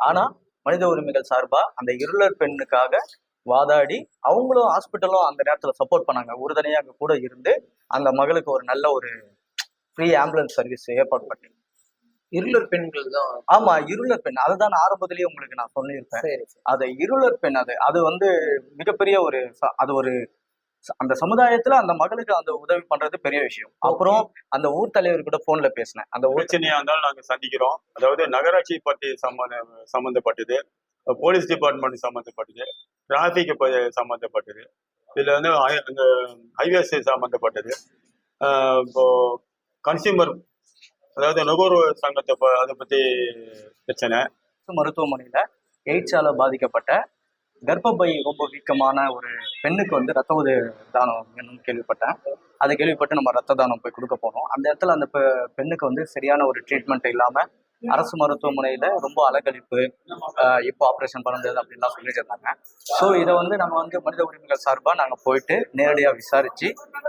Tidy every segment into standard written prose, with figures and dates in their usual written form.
ஆனா மனித உரிமைகள் சார்பா அந்த இருளர் பெண்ணுக்காக வாதாடி அவங்களும் ஹாஸ்பிட்டலும் அந்த நேரத்துல சப்போர்ட் பண்ணாங்க. உறுதுணையா அங்க கூட இருந்து அந்த மகளுக்கு ஒரு நல்ல ஒரு ஃப்ரீ ஆம்புலன்ஸ் சர்வீஸ் ஏற்பாடு பண்ணி. இருளர் பெண்கள் தான். ஆமா, இருளர் பெண். அதுதான் நான் ஆரம்பத்திலேயே உங்களுக்கு நான் சொல்லியிருப்பேன். அது இருளர் பெண். அது வந்து மிகப்பெரிய ஒரு அது ஒரு அந்த சமுதாயத்துல அந்த மகளுக்கு அந்த உதவி பண்றது பெரிய விஷயம். அப்புறம் அந்த ஊர் தலைவர் கூட போன்ல பேசினேன். அந்த பிரச்சனையா இருந்தாலும் நாங்க சந்திக்கிறோம். அதாவது நகராட்சி பற்றி சம்பந்தப்பட்டது, போலீஸ் டிபார்ட்மெண்ட் சம்பந்தப்பட்டது, டிராபிக் சம்பந்தப்பட்டது, இதுல வந்து இந்த ஹைவேஸ் சம்பந்தப்பட்டது, இப்போ கன்சியூமர் அதாவது நுகர்வோர் சங்கத்தை அதை பத்தி பிரச்சனை. மருத்துவமனையில எய்ட்ஸால பாதிக்கப்பட்ட கர்ப்பப்பை ரொம்ப வீக்கமான ஒரு பெண்ணுக்கு வந்து ரத்த உதவி தானம் வேணும்னு கேள்விப்பட்டேன். அதை கேள்விப்பட்டு நம்ம ரத்த தானம் போய் கொடுக்க போனோம். அந்த இடத்துல அந்த பெண்ணுக்கு வந்து சரியான ஒரு ட்ரீட்மெண்ட் இல்லாம அரசு மருத்துவமனையில ரொம்ப அலக்கழிப்பு, இப்போ ஆப்ரேஷன் பண்ண முடியாது அப்படின்லாம் சொல்லிட்டு இருந்தாங்க. ஸோ இதை வந்து நம்ம வந்து மனித உரிமைகள் சார்பாக நாங்கள் போயிட்டு நேரடியாக விசாரிச்சு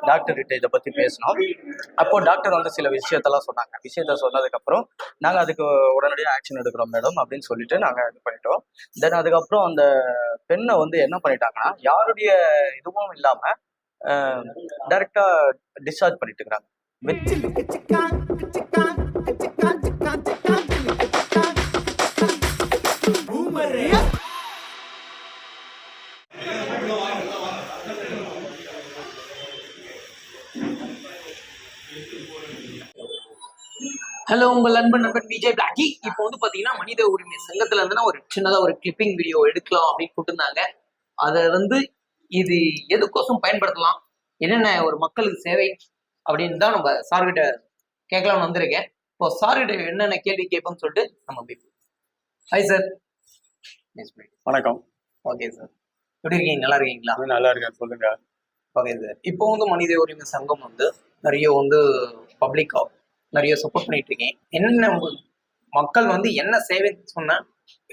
டாக்டர்கிட்ட இதை பற்றி பேசினோம். அப்போ டாக்டர் வந்து சில விஷயத்த சொன்னதுக்கப்புறம் நாங்கள் அதுக்கு உடனடியாக ஆக்ஷன் எடுக்கிறோம் மேடம் அப்படின்னு சொல்லிட்டு நாங்கள் இது பண்ணிட்டோம். தென் அதுக்கப்புறம் அந்த பெண்ணை வந்து என்ன பண்ணிட்டாங்கன்னா யாருடைய இதுவும் இல்லாமல் டைரக்டா டிஸ்சார்ஜ் பண்ணிட்டு இருக்கிறாங்க. ஹலோ, உங்கள் நண்பன் விஜய் பிளாக்கி. இப்போ வந்து பாத்தீங்கன்னா மனித உரிமை சங்கத்துல இருந்து ஒரு சின்னதா ஒரு கிளிப்பிங் வீடியோ எடுக்கலாம் அப்படின்னு கொடுத்துருந்தாங்க. அதை வந்து இது எதுக்கோசம் பயன்படுத்தலாம், என்னென்ன ஒரு மக்களுக்கு சேவை அப்படின்னு தான் நம்ம சார்கிட்ட கேட்கலாம்னு வந்திருக்கேன். இப்போ சார்கிட்ட என்னென்ன கேள்வி கேட்போம்னு சொல்லிட்டு நம்ம பேசுவோம். Hi sir. வணக்கம். ஓகே சார், எப்படி இருக்கீங்க? நல்லா இருக்கீங்களா? நல்லா இருக்கேன், சொல்லுங்க. ஓகே சார், இப்போ வந்து மனித உரிமை சங்கம் வந்து நிறைய வந்து பப்ளிக்கா நிறைய சப்போர்ட் பண்ணிட்டு இருக்கேன். என்னென்ன மக்கள் வந்து என்ன சேவை சொன்னா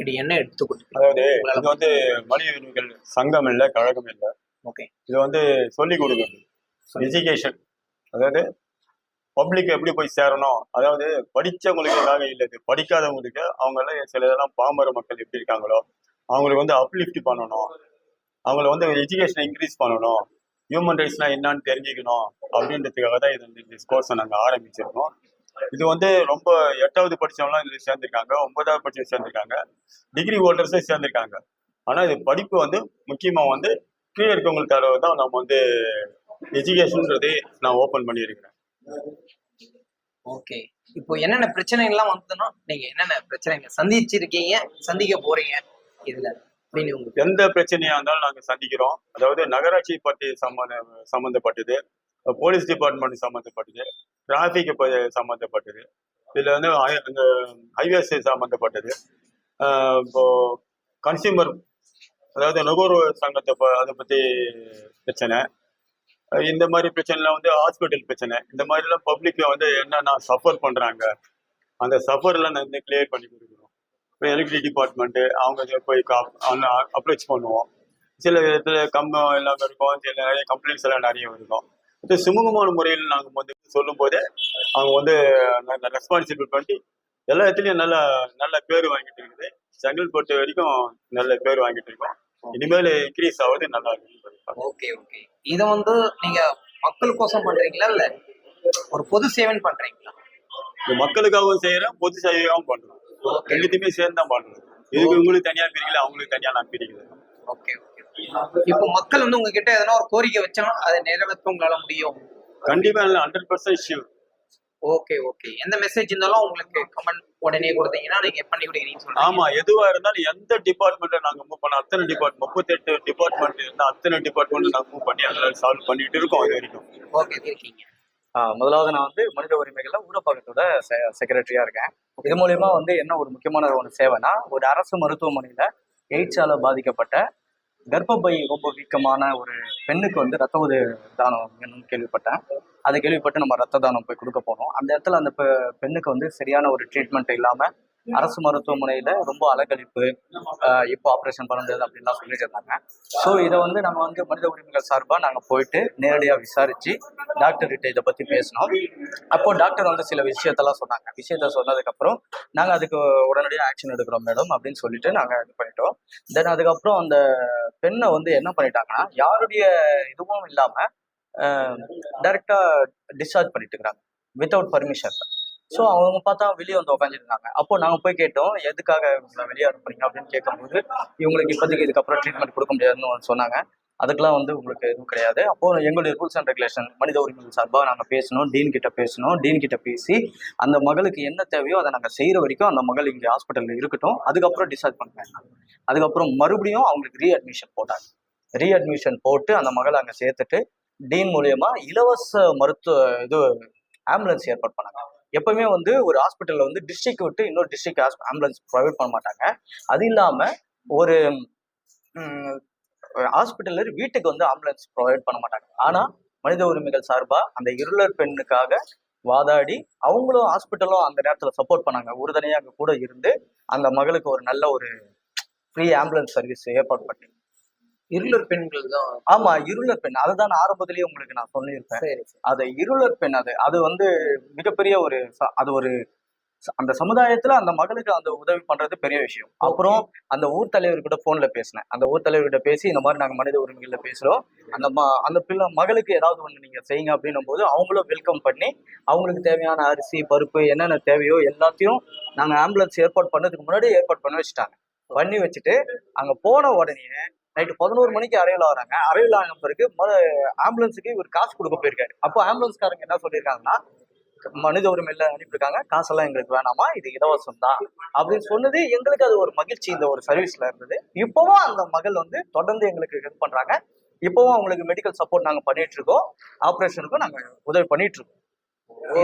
இது என்ன எடுத்துக்கொண்டு, அதாவது இது வந்து மனித உரிமைகள் சங்கம் இல்லை, கழகம் இல்லை. ஓகே, இது வந்து சொல்லிக் கொடுக்குறது எஜுகேஷன். அதாவது பப்ளிக் எப்படி போய் சேரணும், அதாவது படிச்சவங்களுக்காக இல்லை, இது படிக்காதவங்களுக்கு அவங்க எல்லாம் சில இதெல்லாம் பாமர மக்கள் எப்படி இருக்காங்களோ அவங்களுக்கு வந்து அப்லிஃப்ட் பண்ணணும், அவங்கள வந்து எஜுகேஷனை இன்க்ரீஸ் பண்ணணும், ஹியூமன் ரைட்ஸ்லாம் என்னன்னு தெரிஞ்சுக்கணும் அப்படின்றதுக்காக தான் இது வந்து இந்த கோர்ஸை நாங்கள் ஆரம்பிச்சிருக்கோம். இது வந்து ரொம்ப 8வது படிச்சவங்களாம் இதில் சேர்ந்துருக்காங்க, 9வது படிச்சவங்க சேர்ந்துருக்காங்க, டிகிரி ஹோல்டர்ஸே சேர்ந்துருக்காங்க. ஆனால் இது படிப்பு வந்து முக்கியமாக வந்து கீழே இருக்கவங்களுக்கு தரவு தான் நம்ம வந்து எஜுகேஷன்ன்றதே நான் ஓப்பன் பண்ணியிருக்கிறேன். ஓகே, இப்போ என்னென்ன பிரச்சனைகள்லாம் வந்ததுன்னா நீங்க என்னென்ன பிரச்சனைங்க சந்திச்சிருக்கீங்க, சந்திக்க போறீங்க இதுல? எந்த பிரச்சனையா இருந்தாலும் நாங்க சந்திக்கிறோம். அதாவது நகராட்சி பற்றி சம்பந்தப்பட்டது, போலீஸ் டிபார்ட்மெண்ட் சம்பந்தப்பட்டது, டிராபிக் சம்பந்தப்பட்டது, இதுல வந்து இந்த ஹைவேஸ் சம்பந்தப்பட்டது, இப்போ கன்சியூமர் அதாவது நுகர்வோர் சங்கத்தை அதை பத்தி பிரச்சனை, இந்த மாதிரி பிரச்சனைலாம் வந்து ஹாஸ்பிட்டல் பிரச்சனை, இந்த மாதிரிலாம் பப்ளிக்ல வந்து என்னென்ன சஃபர் பண்றாங்க அந்த சஃபர்லாம் நான் வந்து கிளியர் பண்ணி கொடுக்குறோம். இப்போ எலக்ட்ரிக் டிபார்ட்மெண்ட்டு அவங்க போய் அப்ரோச் பண்ணுவோம். சில இடத்துல கம்பம் எல்லாம் இருக்கும், சில நிறைய கம்ப்ளைண்ட்ஸ் எல்லாம் நிறைய இருக்கும். இது சுமூகமான முறையில் நாங்கள் வந்து சொல்லும் போதே அவங்க வந்து ரெஸ்பான்சிபிள் பண்ணி எல்லா இடத்துலையும் நல்ல நல்ல பேர் வாங்கிட்டு இருக்குது. செங்கல்பட்டு வரைக்கும் நல்ல பேர் வாங்கிட்டு இருக்கோம். இனிமேல் இன்க்ரீஸ் ஆகுது, நல்லா இருக்கு. ஓகே ஓகே, இதை வந்து நீங்க மக்களுக்கோசம் பண்றீங்களா இல்ல ஒரு பொது சேவன் பண்றீங்களா? மக்களுக்காகவும் செய்யறேன், பொது சேவையாகவும் பண்றோம். ரெண்டுத்தையுமே சேர்ந்து தான் பண்றோம். இதுக்கு உங்களுக்கு தனியா பிரிக்கல, அவங்களுக்கு தனியா நான் பிரிக்கிறேன். ஓகே ஓகே, இப்போ மக்கள் வந்து உங்ககிட்ட எதனா ஒரு கோரிக்கை வச்சா அதை நிறைவேற்ற உங்களால முடியும்? கண்டிப்பா இல்லை, 100% ஷூர். ஓகே ஓகே, எந்த மெசேஜ் இருந்தாலும் உங்களுக்கு கமெண்ட் உடனே கொடுத்தீங்கன்னா நீங்க பண்ணி கொடுக்குறீங்க சொல்லுங்க. ஆமா, எதுவா இருந்தாலும் எந்த டிபார்ட்மெண்ட்ல நாங்க மூவ் பண்ண அத்தனை டிபார்ட்மெண்ட் 38 டிபார்ட்மெண்ட் இருந்தா அத்தனை டிபார்ட்மெண்ட் நாங்க மூவ் பண்ணி அதெல்லாம் சால்வ் பண்ணிட்டு இருக்கோம் இது வரைக்கும். ஓகே, இருக்கீங்க. முதலாவது நான் வந்து மனித உரிமைகள்ல ஊரப்பாக்கத்தோட செக்ரட்டரியா இருக்கேன். இது மூலயமா வந்து என்ன ஒரு முக்கியமான ஒரு சேவைனா, ஒரு அரசு மருத்துவமனையில எய்ட்ஸால பாதிக்கப்பட்ட கர்ப்பப்பை ரொம்ப வீக்கமான ஒரு பெண்ணுக்கு வந்து ரத்த உதவி தானம் வேணும்னு கேள்விப்பட்டேன். அதை கேள்விப்பட்டு நம்ம ரத்த தானம் போய் கொடுக்க போனோம். அந்த இடத்துல அந்த பெண்ணுக்கு வந்து சரியான ஒரு ட்ரீட்மெண்ட் இல்லாம அரசு மருத்துவமனையில ரொம்ப அலக்கழிப்பு, இப்போ ஆப்ரேஷன் பண்ண முடியாது அப்படின்லாம் சொல்லிட்டு இருந்தாங்க. ஸோ இதை வந்து நாங்கள் வந்து மனித உரிமைகள் சார்பாக நாங்கள் போயிட்டு நேரடியாக விசாரிச்சு டாக்டர் கிட்ட இதை பற்றி பேசினோம். அப்போ டாக்டர் வந்து சில விஷயத்த சொன்னதுக்கப்புறம் நாங்கள் அதுக்கு உடனடியாக ஆக்ஷன் எடுக்கிறோம் மேடம் அப்படின்னு சொல்லிட்டு நாங்கள் இது பண்ணிட்டோம். தென் அதுக்கப்புறம் அந்த பெண்ணை வந்து என்ன பண்ணிட்டாங்கன்னா யாருடைய இதுவும் இல்லாமல் டைரெக்டாக டிஸ்சார்ஜ் பண்ணிட்டு இருக்கிறாங்க வித்தவுட் பர்மிஷன். ஸோ அவங்க பார்த்தா வெளியே வந்து உட்காந்துருந்தாங்க. அப்போ நாங்கள் போய் கேட்டோம் எதுக்காக இவங்களை வெளியே அனுப்புறீங்க அப்படின்னு கேட்கும்போது இவங்களுக்கு இப்போதைக்கு இதுக்கப்புறம் ட்ரீட்மெண்ட் கொடுக்க முடியாதுன்னு சொன்னாங்க. அதுக்கெல்லாம் வந்து உங்களுக்கு எதுவும் கிடையாது. அப்போ எங்களுடைய ரூல்ஸ் அண்ட் ரெகுலேஷன் மனித உரிமைகள் சார்பாக நாங்கள் பேசணும், டீன் கிட்ட பேசி அந்த மகளுக்கு என்ன தேவையோ அதை நாங்கள் செய்கிற வரைக்கும் அந்த மகள் இங்கே ஹாஸ்பிட்டலில் இருக்கட்டும், அதுக்கப்புறம் டிஸ்சார்ஜ் பண்ணுவேன். அதுக்கப்புறம் மறுபடியும் அவங்களுக்கு ரீஅட்மிஷன் போட்டு அந்த மகளை அங்கே சேர்த்துட்டு டீன் மூலியமா இலவச மருத்துவ ஆம்புலன்ஸ் ஏற்பாடு பண்ணாங்க. எப்பவுமே வந்து ஒரு ஹாஸ்பிட்டல்ல வந்து டிஸ்ட்ரிக்ட் விட்டு இன்னொரு டிஸ்ட்ரிக்ட் ஆம்புலன்ஸ் ப்ரொவைட் பண்ண மாட்டாங்க. அது இல்லாம ஒரு ஹாஸ்பிட்டல்ல வீட்டுக்கு வந்து ஆம்புலன்ஸ் ப்ரொவைட் பண்ண மாட்டாங்க. ஆனா மனித உரிமைகள் சார்பா அந்த இருளர் பெண்ணுக்காக வாதாடி அவங்களும் ஹாஸ்பிட்டலும் அந்த நேரத்துல சப்போர்ட் பண்ணாங்க. உறுதுணையா அங்க கூட இருந்து அந்த மகளுக்கு ஒரு நல்ல ஒரு ஃப்ரீ ஆம்புலன்ஸ் சர்வீஸ் ஏற்பாடு பண்ணி. இருளர் பெண்கள் தான். ஆமா, இருளர் பெண். அதுதான் ஆரம்பத்திலேயே உங்களுக்கு நான் சொல்லியிருப்பேன். அது இருளர் பெண். அது வந்து மிகப்பெரிய ஒரு அந்த சமுதாயத்துல அந்த மகளுக்கு அந்த உதவி பண்றது பெரிய விஷயம். அப்புறம் அந்த ஊர் தலைவர்கிட்ட போன்ல பேசினேன். அந்த ஊர் தலைவர்கிட்ட பேசி இந்த மாதிரி நாங்க மனித உரிமைகள்ல பேசுறோம், அந்த பிள்ளை மகளுக்கு ஏதாவது ஒண்ணு நீங்க செய்யுங்க அப்படின்னும் போது அவங்களும் வெல்கம் பண்ணி அவங்களுக்கு தேவையான அரிசி பருப்பு என்னென்ன தேவையோ எல்லாத்தையும் நாங்க ஆம்புலன்ஸ் ஏற்பாடு பண்ணதுக்கு முன்னாடி ஏற்பாடு பண்ணி வச்சுட்டாங்க. பண்ணி வச்சுட்டு அங்க போன உடனே நைட்டு 11 மணிக்கு அறையில் வராங்க. அறையில் ஆன பிறகு ஆம்புலன்ஸுக்கு இவர் காசு கொடுக்க போயிருக்காரு. அப்போ ஆம்புலன்ஸ்காரங்க என்ன சொல்லியிருக்காங்கன்னா மனித உரிமையில அனுப்பியிருக்காங்க, காசெல்லாம் எங்களுக்கு வேணாமா, இது இலவசம் தான் அப்படின்னு சொன்னது எங்களுக்கு அது ஒரு மகிழ்ச்சி இந்த ஒரு சர்வீஸ்ல இருந்தது. இப்பவும் அந்த மகள் வந்து தொடர்ந்து எங்களுக்கு ஹெல்ப் பண்றாங்க. இப்பவும் அவங்களுக்கு மெடிக்கல் சப்போர்ட் நாங்க பண்ணிட்டு இருக்கோம், ஆப்ரேஷனுக்கும் நாங்க உதவி பண்ணிட்டு இருக்கோம்.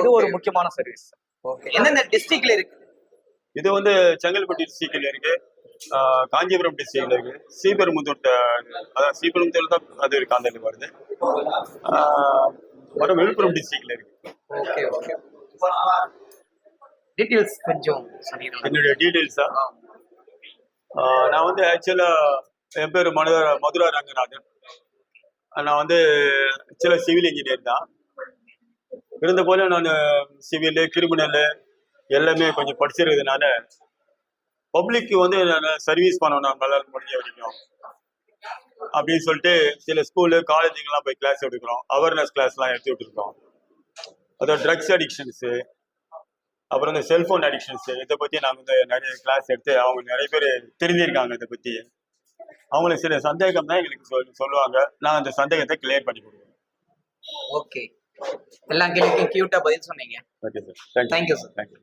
இது ஒரு முக்கியமான சர்வீஸ். எந்தெந்த டிஸ்ட்ரிக்ட்ல இருக்கு? இது வந்து செங்கல்பட்டு டிஸ்ட்ரிக்ட்ல இருக்கு, காஞ்சிபுரம் டிஸ்ட்ரிக்ட்ல இருக்கு, ஸ்ரீபெரும்புத்தூர், அதான் ஸ்ரீபெரும்புத்தூர் தான் அது இருக்கு, அந்த இது வருது. மறுபடியும் விழுப்புரம் டிஸ்ட்ரிக்ட்ல இருக்கு. டீடைல்ஸ் கொஞ்சம் சொல்லிடுங்க. என்னுடைய டீடைல்ஸா, நான் வந்து ஆக்சுவலா என் பேர் மதுரா ரங்கநாதன். நான் வந்து ஆக்சுவலா சிவில் இன்ஜினியர் தான். இருந்த போல நான் சிவில் கிரிமினல் எல்லாமே கொஞ்சம் படிச்சிருக்கிறதுனால பப்ளிக்கு வந்து நான் சர்வீஸ் பண்ணணும் நம்மளால முடிஞ்ச வரைக்கும் அப்படின்னு சொல்லிட்டு சில ஸ்கூலு காலேஜுங்கெல்லாம் போய் கிளாஸ் எடுக்கிறோம், அவேர்னஸ் கிளாஸ்லாம் எடுத்துக்கிட்டு இருக்கோம். அதோட ட்ரக்ஸ் அடிக்ஷன்ஸு, அப்புறம் இந்த செல்ஃபோன் அடிக்ஷன்ஸு, இதை பற்றி நாங்கள் வந்து நிறைய கிளாஸ் எடுத்து அவங்க நிறைய பேர் தெரிஞ்சிருக்காங்க இதை பற்றி. அவங்களுக்கு சில சந்தேகம் தான் எங்களுக்கு சொல்லுவாங்க, நான் அந்த சந்தேகத்தை கிளியர் பண்ணி கொடுக்குறேன். ஓகே, எல்லா கேள்விக்கும் கியூட்டா பதில் சொன்னீங்க. Okay sir, thank you sir, thank you.